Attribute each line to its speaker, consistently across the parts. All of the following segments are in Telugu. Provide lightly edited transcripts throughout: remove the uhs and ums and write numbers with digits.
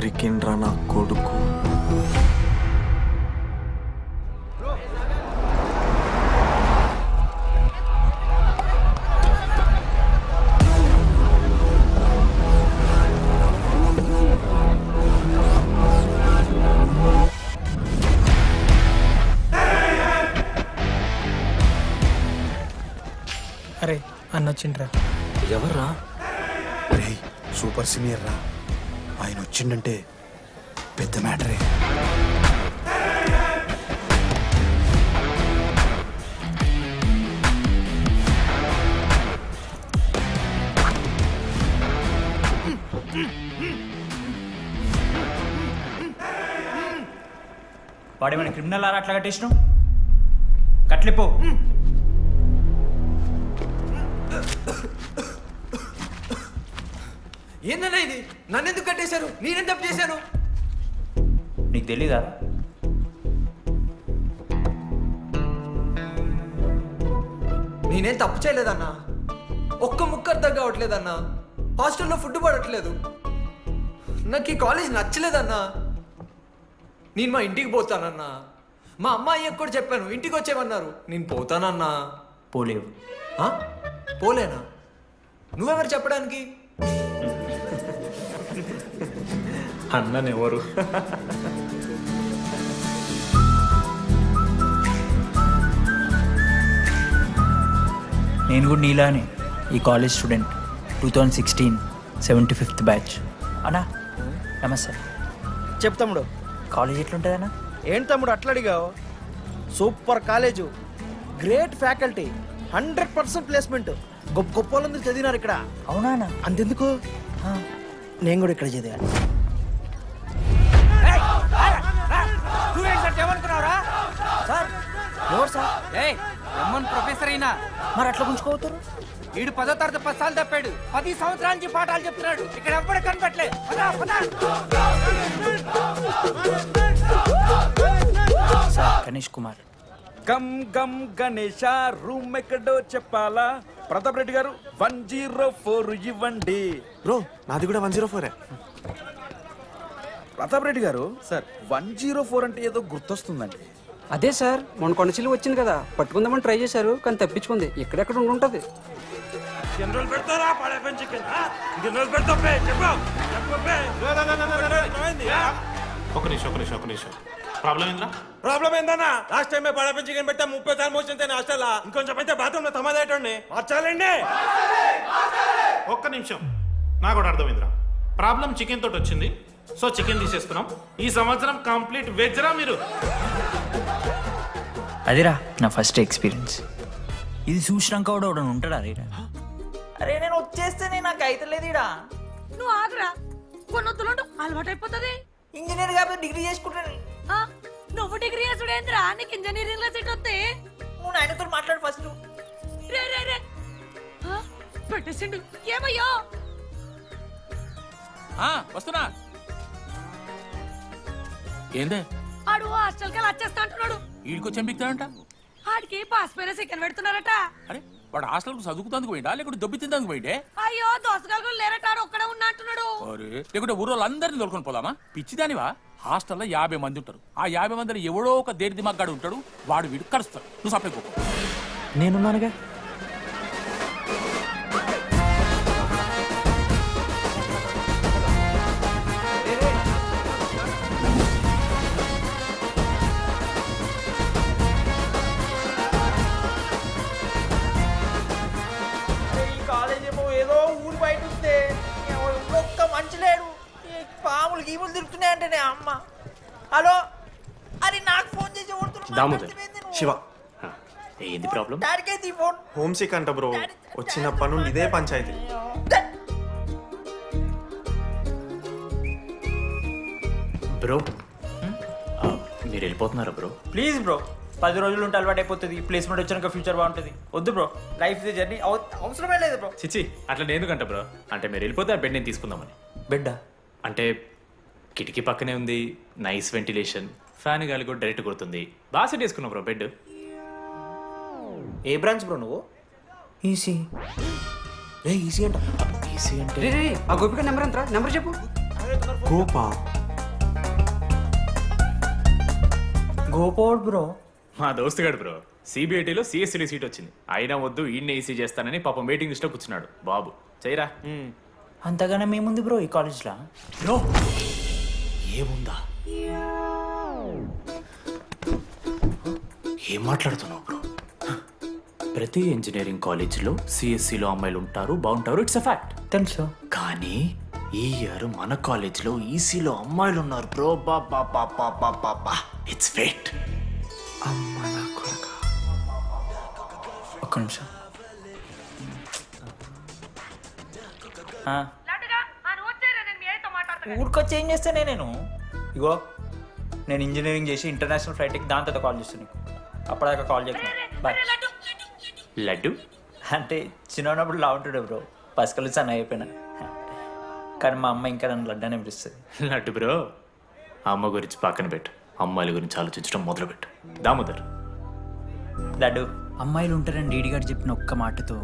Speaker 1: దొరికిండ్రా నా కొడుకు.
Speaker 2: అరే అన్న వచ్చిండ్రా.
Speaker 1: ఎవర్రా?
Speaker 3: రే సూపర్ సీనియర్ రా, ఆయన వచ్చిండంటే పెద్ద మ్యాటరే.
Speaker 4: వాడేమైనా క్రిమినల్ ఆరా అట్లా కట్టేసినావు? కట్లిపో.
Speaker 5: ఏందన్నా ఇది? నన్నెందుకు కట్టేశారు? నేనేం తప్పు చేశాను?
Speaker 4: నీకు తెలీదా?
Speaker 5: నేనేం తప్పు చేయలేదన్నా. ఒక్క ముక్క అర్థం కావట్లేదన్నా. హాస్టల్లో ఫుడ్ పడట్లేదు. నాకు ఈ కాలేజ్ నచ్చలేదన్నా. నేను మా ఇంటికి పోతానన్నా. మా అమ్మాయి కూడా చెప్పాను, ఇంటికి వచ్చేమన్నారు. నేను పోతానన్నా.
Speaker 4: పోలేవు.
Speaker 5: పోలేనా? నువ్వెవరు చెప్పడానికి?
Speaker 4: అన్ననెవరు? నేను కూడా నీలానే ఈ కాలేజ్ స్టూడెంట్, 2016 75th బ్యాచ్. అన్నా నమస్తే.
Speaker 6: చెప్పు తమ్ముడు.
Speaker 4: కాలేజ్ ఎట్లుంటుంది అన్న?
Speaker 6: ఏంటి తమ్ముడు అట్లా అడిగావు? Super college, great faculty, 100% placement. గొప్ప గొప్ప వాళ్ళందరూ చదివినారు ఇక్కడ.
Speaker 4: అవునా అన్న?
Speaker 6: అంతెందుకు, నేను కూడా ఇక్కడ చదివాను.
Speaker 4: సార్ ఎవరు సార్?
Speaker 7: రమ్మన్ ప్రొఫెసర్ అయినా
Speaker 4: మరి అట్లా గుంజుకోవుతారు?
Speaker 7: వీడు 10వ తరగతి 10 సార్లు తప్పాడు. 10 సంవత్సరాల నుంచి పాఠాలు చెప్తున్నాడు. ఇక్కడ ఎవ్వడ కనపట్లే.
Speaker 4: సార్ గణేష్ కుమార్.
Speaker 8: గమ్ గమ్ గణేష, రూమ్ ఎక్కడో చెప్పాలా? ప్రతాప్ రెడ్డి గారు 104 ఇవ్వండి.
Speaker 1: బ్రో నాది కూడా 104.
Speaker 8: ప్రతాప్ రెడ్డి గారు సార్ 104 అంటే ఏదో గుర్తొస్తుందండి.
Speaker 9: అదే సార్, మొన్న కొండచిల్లు వచ్చింది కదా, పట్టుకుందామని ట్రై చేశారు కానీ తప్పించుకుంది. ఎక్కడెక్కడ ఉండుంటది.
Speaker 10: ఒక నిమిషం ప్రాబ్లం ఏంద్రా?
Speaker 11: ప్రాబ్లం ఏందన్నా? లాస్ట్ టైం పడపం చికెన్ పెట్టా 30 సార్లు మోషన్ హాస్టల్. ఇంకొంచెం అయితే బాత్రూమ్ లో తమాదేటండి మార్చాలండి.
Speaker 10: ఒక్క నిమిషం, నాకు కూడా అర్థమైందిరా. ప్రాబ్లం చికెన్ తోటి వచ్చింది, సో చికెన్ తీసేస్తున్నాం. ఈ సంవత్సరం కంప్లీట్ వెజ్ రా మీరు.
Speaker 4: అదిరా నా ఫస్ట్ ఎక్స్పీరియన్స్. ఇది చూసినాక కూడా ఒకడు ఉంటాడా? అరే నేను వచ్చేస్తేనే నాకు అయితే లేదు ఇడా.
Speaker 12: నువ్వు ఆగురా, కొన్నొత్తులు అలవాటు అయిపోతుంది.
Speaker 4: ఇంజనీర్ కాబట్టి డిగ్రీ చేసుకుంటాను.
Speaker 12: నువ్వు డిగ్రీ చేసుడేంద్రా? నీకు ఇంజనీరింగ్ లో సీట్ వస్తే
Speaker 4: నువ్వు ఆయనతో మాట్లాడు ఫస్ట్.
Speaker 12: రే రే రే పెట్టేసిండు. ఏమయ్యో
Speaker 7: వస్తున్నా. ఏందే
Speaker 12: ఆడు హాస్టల్ కి వచ్చేస్తా అంటున్నాడు.
Speaker 7: వీడికి చెంపిస్తాడంట.
Speaker 12: ఆడికి పాస్ పైన చికెన్ పెడుతున్నారట.
Speaker 7: అరే వాడు హాస్టల్ కు చదువుకుతానికి పోయిండా లేకుంటే దొబ్బి తిందానికి పోయిండే?
Speaker 12: అయ్యో దోసగాళ్ళు లేరట, ఒక్కడే ఉన్నా అంటున్నాడు.
Speaker 7: అరే లేకుంటే ఊరోళ్ళు అందరినీ దొరుకుని పోదామా? పిచ్చిదానివా? హాస్టల్లో 50 మంది ఉంటారు. ఆ 50 మందిలో ఎవడో ఒక దేడి దిమాగ్గాడు ఉంటాడు. వాడు వీడు కలుస్తాడు. నువ్వు సప్లై పోకు.
Speaker 4: నేనున్నానుగా.
Speaker 5: ఏదో ఊరు బయట వస్తే ఒక్క మంచి లేడు. పాములు గీములు తిరుగుతున్నాయంటే అమ్మ. హలో, అది నాకు ఫోన్ చేసి
Speaker 1: శివ
Speaker 10: ఏంది ప్రాబ్లం?
Speaker 5: డాడీకి ఫోన్.
Speaker 1: హోమ్ సిక్ అంట బ్రో, వచ్చినప్పటి నుండి ఇదే పంచాయతీ.
Speaker 10: బ్రో మీరు వెళ్ళిపోతున్నారా బ్రో?
Speaker 4: ప్లీజ్ బ్రో, 10 రోజులు ఉంటే అలవాటు అయిపోతుంది. ప్లేస్మెంట్ వచ్చాక ఫ్యూచర్ బాగుంటుంది. వద్దు బ్రో, లైఫ్ ది జర్నీ అవసరమే లేదు బ్రో.
Speaker 10: చిచి అట్లా నేను కంట బ్రో. అంటే మీరు వెళ్ళిపోతే ఆ బెడ్ నేను తీసుకుందామని.
Speaker 4: బెడ్డా?
Speaker 10: అంటే కిటికీ పక్కనే ఉంది, నైస్ వెంటిలేషన్, ఫ్యాన్ గాలి కూడా డైరెక్ట్ కొడుతుంది. బాగా సెట్ చేసుకున్నావు బ్రో బెడ్.
Speaker 5: ఏ బ్రాంచ్ బ్రో నువ్వు?
Speaker 4: ఈసీ.
Speaker 5: ఈసీ అంట.
Speaker 10: ఈసీ అంటే
Speaker 9: ఆ గోపిక నెంబర్ ఎంతరా? నెంబర్ చెప్పు.
Speaker 1: గోపా
Speaker 4: గోపోడ్ బ్రో.
Speaker 13: మా దోస్తుగాడు బ్రో సిబిఐటీలో సిఎస్సీలో సీట్ వచ్చింది. అయినా వద్దు ఈయన్నే ఈసీ చేస్తానని పాపం వెయిటింగ్ లిస్ట్లో కూర్చున్నాడు. బాబు చేయరా.
Speaker 4: అంతగానే మేముంది బ్రో ఈ కాలేజ్లో.
Speaker 13: బ్రో ఏముందా? ఏం మాట్లాడుతున్నావు బ్రో? ప్రతి ఇంజనీరింగ్ కాలేజీలో సిఎస్సిలో అమ్మాయిలు ఉంటారు, బాగుంటారు. It's a fact.
Speaker 4: తెలుసు.
Speaker 13: కానీ ఈ ఇయర్ మన కాలేజ్లో ఈసీలో అమ్మాయిలు ఉన్నారు బ్రో. Baba it's fate.
Speaker 4: ఒక్క నిమిషం. ఊరికొచ్చి ఏం చేస్తానే నేను? ఇగో నేను ఇంజనీరింగ్ చేసి ఇంటర్నేషనల్ ఫ్లైట్కి దాని తర్వాత కాల్ చేస్తాను నీకు. అప్పటిదాకా కాల్ చేస్తాను. బాయ్.
Speaker 13: లడ్డు
Speaker 4: అంటే చిన్నప్పుడు లా ఉంటాడు బ్రో, పసుకలు సన్న అయిపోయినా. కానీ మా అమ్మ ఇంకా నన్ను లడ్డు అని పిలుస్తుంది.
Speaker 13: లడ్డు బ్రో అమ్మ గురించి పక్కన పెట్టు, అమ్మాయిల గురించి ఆలోచించడం మొదలుపెట్టు. దామోదర్
Speaker 4: లడ్డు, అమ్మాయిలు ఉంటారని డీడీ గారు చెప్పిన ఒక్క మాటతో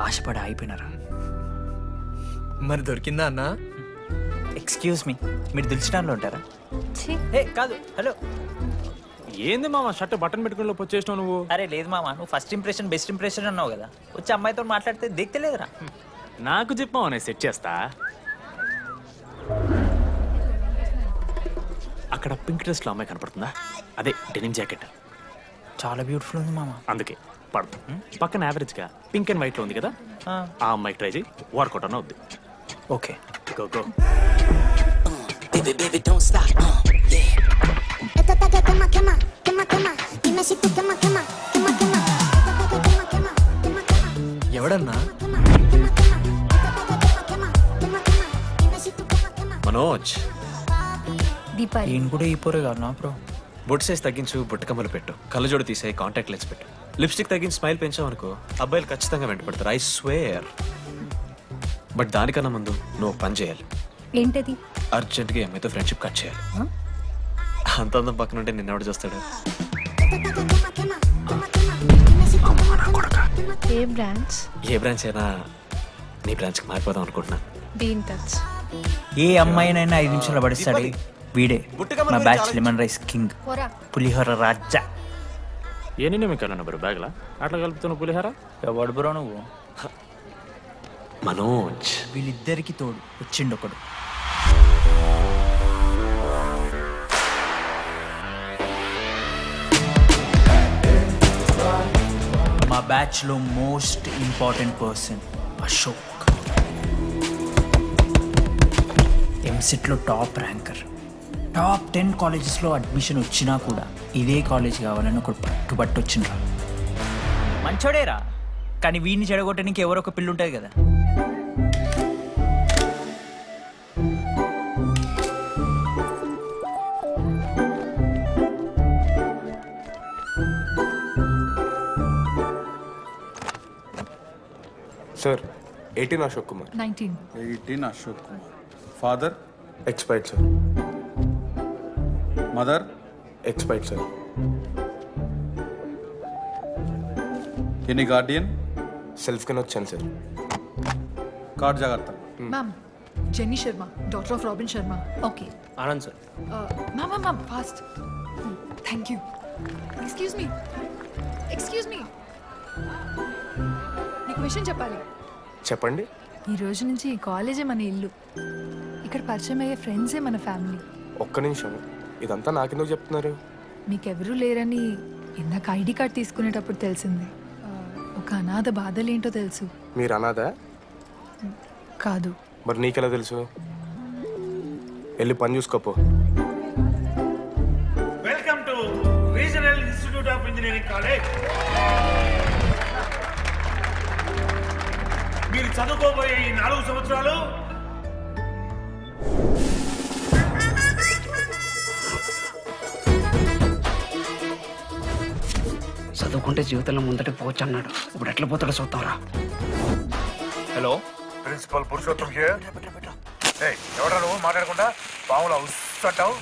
Speaker 4: ఆశపడి అయిపోయినారా?
Speaker 5: మరి దొరికిందా అన్న?
Speaker 4: ఎక్స్క్యూజ్ మీ, మీరు దిల్చడంలో ఉంటారా? ఏ కాదు. హలో.
Speaker 13: ఏంది మామ షర్ట్ బటన్ పెట్టుకుని లోపు వచ్చేసినావు నువ్వు?
Speaker 4: అరే లేదు మామ, నువ్వు ఫస్ట్ ఇంప్రెషన్ బెస్ట్ ఇంప్రెషన్ అన్నావు కదా. వచ్చి అమ్మాయితో మాట్లాడితే దిక్తలేదురా.
Speaker 13: నాకు చెప్పావు నేను సెట్ చేస్తా. అక్కడ పింక్ డ్రెస్ లో అమ్మాయి కనపడుతుందా? అదే డెనిమ్ జాకెట్.
Speaker 4: చాలా బ్యూటిఫుల్ ఉంది మామ.
Speaker 13: అందుకే పడదు. పక్కన యావరేజ్ గా పింక్ అండ్ వైట్ లో ఉంది కదా, ఆ అమ్మాయికి ట్రై చేయి. వర్కౌట్ అన్న వద్దు.
Speaker 4: Okay
Speaker 13: go go.
Speaker 5: ఎవడన్నా?
Speaker 3: మనోజ్.
Speaker 12: దీపాలి.
Speaker 4: ఈయన కూడా ఈ పోరే కాదు బ్రో.
Speaker 3: బొట్ సైజ్ తగ్గించు, బుట్టకమ్మలు పెట్టు, కళ్ళజోడు తీసే, కాంటాక్ట్ లెన్స్ పెట్టు, లిప్స్టిక్ తగ్గించి స్మైల్ పెంచావు అనుకో, అబ్బాయిలు ఖచ్చితంగా వెంటపడతారు. I swear. బట్ దానికన్నా ముందు నువ్వు పని చేయాలి.
Speaker 12: ఏంటది?
Speaker 3: అర్జెంట్గా అమ్మాయితో ఫ్రెండ్షిప్ కట్ చేయాలి. అంత అందం పక్కన ఉంటే నిన్నెవడు చూస్తాడు?
Speaker 12: ఏ బ్రాంచ్?
Speaker 3: ఏ బ్రాంచ్ అయినా నీ బ్రాంచ్కి మారిపోదాం అనుకుంటున్నా.
Speaker 12: Be in touch.
Speaker 4: ఏ అమ్మాయినైనా 5 నిమిషాలు పడిస్తాడు వీడే. మా బ్యాచ్ లెమన్ రైస్ కింగ్, పులిహోర రాజా.
Speaker 13: ఎన్ని నిమిషాలు బ్రో బ్యాగ్లా అట్లా కలుపుతున్న పులిహోర?
Speaker 4: ఎవడు బ్రో నువ్వు?
Speaker 3: మనోజ్.
Speaker 4: వీళ్ళిద్దరికి తోడు వచ్చిండు ఒకడు. మా బ్యాచ్ లో most important person Ashok. EAMCET లో టాప్ ర్యాంకర్. టాప్ 10 కాలేజెస్లో అడ్మిషన్ వచ్చినా కూడా ఇదే కాలేజ్ కావాలని ఒకడు పట్టుబట్టు వచ్చిండ్రా. మంచోడేరా, కానీ వీడిని చెడగొట్టడానికి ఎవరో ఒక పిల్లు ఉంటుంది కదా.
Speaker 1: Sir 18 Ashok Kumar.
Speaker 12: 19
Speaker 8: Ashok Kumar. Father?
Speaker 1: Expired sir.
Speaker 8: Mother?
Speaker 1: Expired sir.
Speaker 8: Any Guardian?
Speaker 1: Self కింద వచ్చాను సార్.
Speaker 8: కార్డ్ జాగ్రత్త.
Speaker 14: Ma'am, Jenny Sharma, daughter of Robin Sharma.
Speaker 12: Okay.
Speaker 1: Anand sir.
Speaker 14: Ma'am, fast. Thank you. Excuse me. నీకు విషయం చెప్పాలి.
Speaker 1: చెప్పండి.
Speaker 14: ఈ రోజు నుంచి ఈ కాలేజే మన ఇల్లు. ఇక్కడ పరిచయం అయ్యే ఫ్రెండ్సే మన ఫ్యామిలీ.
Speaker 1: ఒక్క నిమిషం, ఇదంతా నాకెందుకు చెప్తున్నారు?
Speaker 14: మీకెవరూ లేరని ఇందాక ఐడి కార్డ్ తీసుకునేటప్పుడు తెలిసింది. ఒక అనాథ బాధలేంటో తెలుసు.
Speaker 1: మీరు అనాథా?
Speaker 14: కాదు.
Speaker 1: మరి నీకెలా తెలుసు? వెళ్ళి పని చూసుకోపో.
Speaker 10: Welcome to regional institute of engineering college. మీరు చదువుకోబోయే ఈ 4 సంవత్సరాలు
Speaker 9: చదువుకుంటే జీవితంలో ముందట పోవచ్చు అన్నాడు. ఇప్పుడు ఎట్లా పోతాడో చూద్దాంరా.
Speaker 3: Hello,
Speaker 15: principal Purushottam here. ఎవడా నువ్వు మాట్లాడకుండా పాములా ఉస్సంటావు?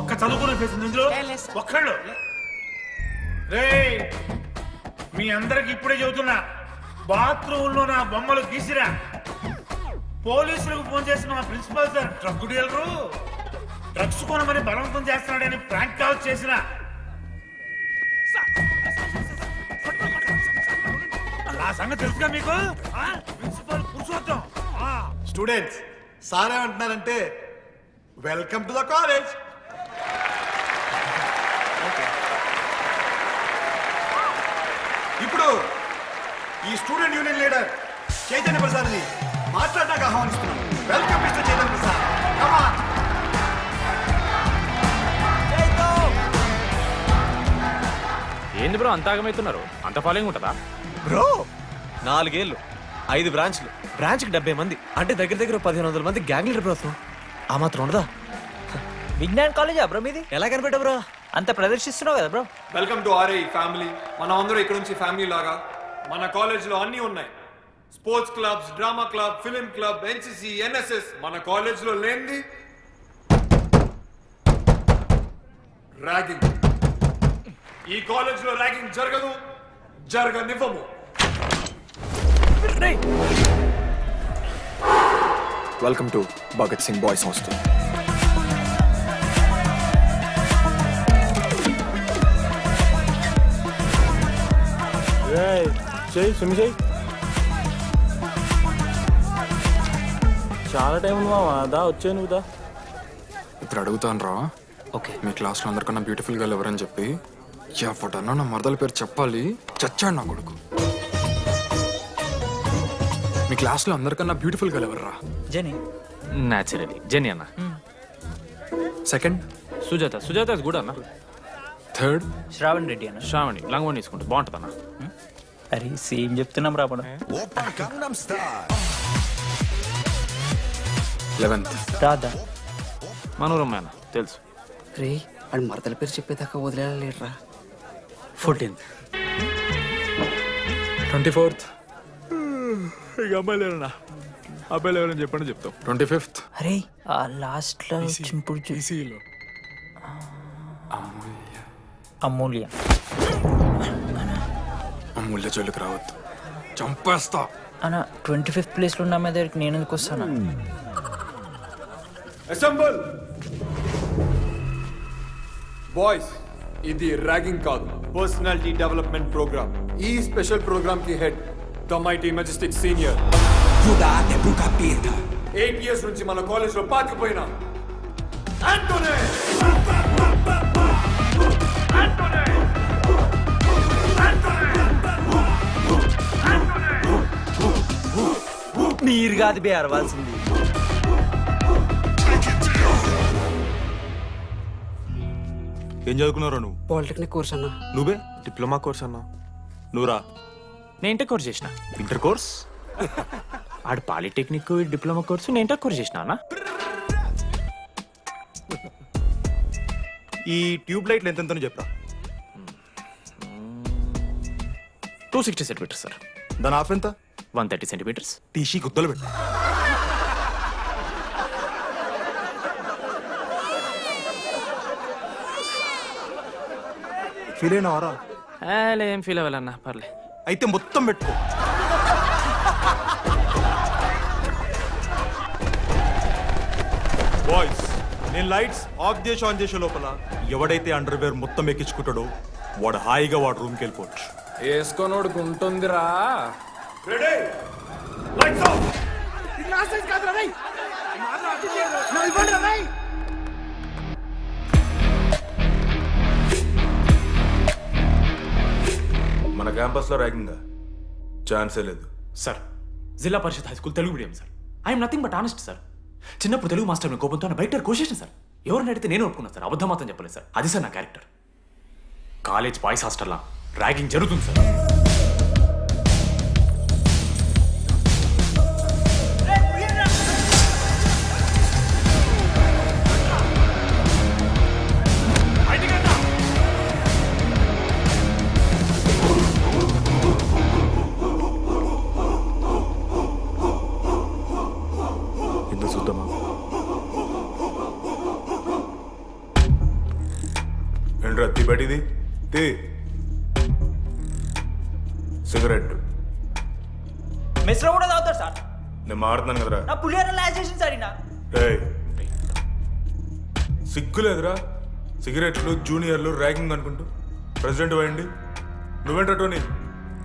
Speaker 10: ఒక్క చదువుకునే ఫేస్ ఇందులో ఒక్కళ్ళు. రే మీ అందరికి ఇప్పుడే చెబుతున్నా,
Speaker 15: బాత్రూంలో నా బొమ్మలు గీసిరా. పోలీసులకు ఫోన్ చేసిన మా principal sir drug dealer drugs కొనమని బలవంతం చేస్తున్నాడని ప్రాంక్ కాల్ చేసిన. ఆ సంగతి తెలుసుగా మీకు? ప్రిన్సిపల్ పురుషోత్తం.
Speaker 16: స్టూడెంట్స్ సార్ ఏమంటున్నారంటే వెల్కమ్ టు ద కాలేజ్. ఇప్పుడు ఈ స్టూడెంట్ యూనియన్ లీడర్ చైతన్య ప్రసాద్ని మాట్లాడడానికి ఆహ్వానిస్తున్నాం. Welcome mister Chaitanya Prasad. Come on.
Speaker 17: ఏంది బ్రో అంత ఆగమవుతున్నారు? అంత ఫాలోయింగ్ ఉంటుందా
Speaker 3: బ్రో? 4 ఏళ్ళు 5 బ్రాంచ్లు, బ్రాంచ్కి 70 మంది అంటే దగ్గర దగ్గర 1500 మంది గ్యాంగ్ లీడర్ బ్రో. ఆ మాత్రం ఉండదా?
Speaker 4: విజ్ఞాన్ కాలేజా బ్రో మీది?
Speaker 3: ఎలా కనిపెట్టా బ్రో?
Speaker 4: అంత ప్రదర్శిస్తున్నావు కదా bro.
Speaker 5: Welcome to RI family. మనం అందరూ ఇక్కడ నుంచి ఫ్యామిలీ లాగా. మన కాలేజ్లో అన్నీ ఉన్నాయి. Sports clubs, drama club, film club, NCC, NSS. మన కాలేజ్లో లేనిది ర్యాగింగ్. ఈ కాలేజ్లో ర్యాగింగ్ జరగదు, జరగనివ్వము.
Speaker 1: Welcome to Bhagat Singh boys hostel.
Speaker 18: చాలా టైం ఉంది మామా. దా వచ్చే నువ్వు దా.
Speaker 1: ఇప్పుడు అడుగుతాను రా.
Speaker 4: ఓకే.
Speaker 1: మీ క్లాస్లో అందరికన్నా బ్యూటిఫుల్ గర్ల్ ఎవరని చెప్పి ఎవడన్నా నా మరదల పేరు చెప్పాలి. చచ్చాడు నా కొడుకు. మీ క్లాస్లో అందరికన్నా బ్యూటిఫుల్ గర్ల్ ఎవర్రా?
Speaker 4: జెనీ.
Speaker 17: న్యాచురలీ జెనీ అన్న.
Speaker 1: Second
Speaker 17: Sujatha. Sujatha is good అన్న.
Speaker 1: థర్డ్
Speaker 4: శ్రావణ్ రెడ్డి అన్న.
Speaker 17: శ్రావణి లంగ్ వన్ తీసుకుంటే బాగుంటుంది అన్న.
Speaker 4: అరే సేమ్ చెప్తున్నాం రాబడ.
Speaker 1: 11th
Speaker 4: రాధా.
Speaker 17: మనోరమ్మ అన్న తెలుసు.
Speaker 9: రే వాడు మరదల పేరు చెప్పేదాకా వదిలేరా.
Speaker 4: 14th
Speaker 1: 24th
Speaker 17: ఇక అమ్మాయి లేరన్నా. అబ్బాయిలు ఎవరైనా చెప్పండి చెప్తాం.
Speaker 1: 25th
Speaker 4: అరే ఆ లాస్ట్ లో చింపుడు
Speaker 1: ఈసీలో
Speaker 4: అమూల్య.
Speaker 1: అమూల్య జోలికి రావద్దు, చంపేస్తా
Speaker 4: అన్న. 25th ప్లేస్ లో ఉన్న అమ్మాయి దగ్గరికి నేను ఎందుకు వస్తాను?
Speaker 5: Assemble boys. ఇది ర్యాగింగ్ కాదు, పర్సనాలిటీ డెవలప్మెంట్ ప్రోగ్రామ్. ఈ స్పెషల్ ప్రోగ్రామ్ కి head the mighty Majestic senior. 8 years నుంచి మన కాలేజ్ లో పాతిపోయిన ఆంటోనీ.
Speaker 6: మీరు కాదు బే అరవాల్సింది.
Speaker 11: ఏం చదువుకున్నారా నువ్వు?
Speaker 9: పాలిటెక్నిక్ కోర్స్ అన్నా.
Speaker 11: నువ్వే? డిప్లొమా కోర్స్ అన్నా. నువ్వురా?
Speaker 17: నేను ఇంటర్ కోర్స్ చేసిన.
Speaker 11: Inter course?
Speaker 17: ఆడు పాలిటెక్నిక్ డిప్లొమా కోర్సు, నేను ఇంటర్ కోర్స్ చేసిన అన్న.
Speaker 11: ఈ ట్యూబ్ లైట్లు ఎంతెంతనో చెప్పరా.
Speaker 17: 260 సెంటీమీటర్స్ సార్.
Speaker 11: దాని ఆఫ్ ఎంత?
Speaker 17: 130 సెంటీమీటర్స్.
Speaker 11: టీసీ గుద్దలు పెట్టు. ఫీల్ అయినావారా?
Speaker 17: ఏం ఫీల్ అవ్వాలన్నా పర్లే.
Speaker 11: అయితే మొత్తం పెట్టుకో. బాయ్స్, నేను లైట్స్ ఆఫ్ చేసి ఆన్ చేసే లోపల ఎవడైతే అండర్వేర్ మొత్తం ఎక్కించుకుంటాడో వాడు హాయిగా వాడు రూమ్కి వెళ్ళిపోవచ్చు.
Speaker 1: వేసుకోనోడుకు ఉంటుందిరా.
Speaker 11: మన క్యాంపస్ లో ర్యాగింగ్ ఛాన్సే లేదు
Speaker 3: sir. Zilla Parishad high school Telugu medium sir. I'm nothing but honest sir. చిన్నప్పుడు తెలుగు మాస్టర్ కోపంతో బయట కోసేసిన సార్. ఎవరిని అడిగితే నేను ఒప్పుకున్నాను సార్. అబద్ధం మాత్రం చెప్పలేదు సార్. అది సార్ నా క్యారెక్టర్. కాలేజ్ బాయ్స్ హాస్టల్లా ర్యాగింగ్ జరుగుతుంది సార్.
Speaker 11: చూద్దామా? ఏంట్రా బయటిది సిగరెట్
Speaker 4: మెస్లో కూడా తాగుతారు సార్.
Speaker 11: నేను మారుతున్నాను కదరా.
Speaker 4: నా పులిహోర లాస్ట్ చేసింది సార్ ఈయన.
Speaker 11: ఏయ్, సిగ్గులేదురా? సిగరెట్లు జూనియర్లు ర్యాగింగ్ అనుకుంటూ ప్రెసిడెంట్ అయ్యండి. నువ్వేంటో టోనీ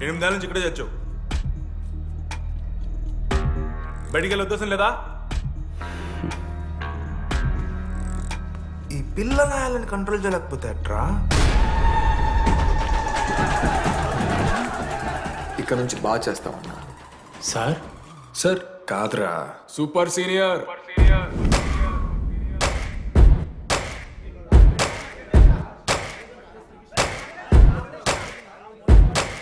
Speaker 11: 8 ఏళ్ళ నుంచి ఇక్కడే చచ్చావు. బయటికి వెళ్ళే ఉద్దేశం లేదా?
Speaker 1: ఈ పిల్లలని కంట్రోల్ చేయలేకపోతే అట్రా. ఇక్కడ నుంచి బాగా చేస్తామన్నా.
Speaker 3: సార్
Speaker 1: సార్ కాదురా, సూపర్ సీనియర్.